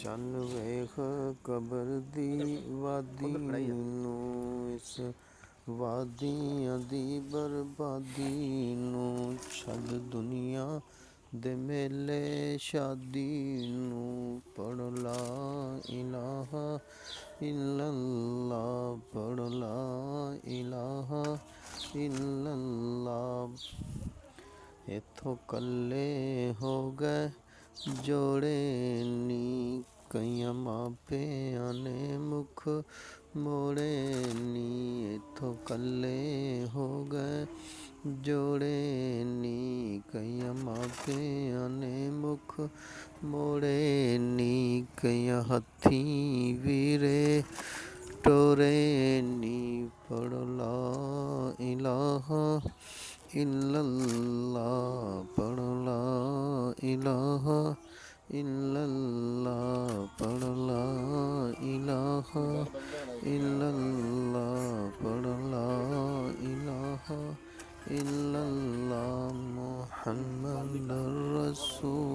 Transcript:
ਚੰਨ ਵੇਖ ਕਬਰ ਦੀ ਵਾਦੀ ਨੂੰ, ਇਸ ਵਾਦੀਆਂ ਦੀ ਬਰਬਾਦੀ ਨੂੰ। ਛੱਡ ਦੁਨੀਆ ਦੇ ਮੇਲੇ ਸ਼ਾਦੀ ਨੂੰ, ਪੜ੍ਹ ਲਾ ਇਲਾਹਾ ਇਲੱਲਾ, ਪੜ੍ਹ ਲਾ ਇਲਾਹਾ ਇਲੱਲਾ। ਇੱਥੋਂ ਕੱਲੇ ਹੋ ਗਏ ਜੋੜੇ ਨੀ, ਕਈਆਂ ਮਾਪਿਆਂ ਨੇ ਮੁਖ ਮੋੜੇ ਨੀ। ਇੱਥੋਂ ਕੱਲੇ ਹੋ ਗਏ ਜੋੜੇ ਨੀ, ਕਈਆਂ ਮਾਪਿਆਂ ਨੇ ਮੁਖ ਮੋੜੇ ਨੀ। ਕਈਆਂ ਹੱਥੀਂ ਵੀਰੇ ਟੋਰੇ ਨੀ, ਪੜ੍ਹ ਲਾ ਇਲਾਹਾ ਇਲੱਲਾ, ਪੜ੍ਹ ਲਾ ਇਲਾਹਾ ਇਲੱਲਾ, ਪੜ੍ਹ ਲਾ ਇਲਾਹਾ ਇਲੱਲਾ, ਪੜ੍ਹ ਲਾ ਇਲਾਹਾ ਇਲੱਲਾ। ਮੁਹੰਮਦ ਰਸੂਲ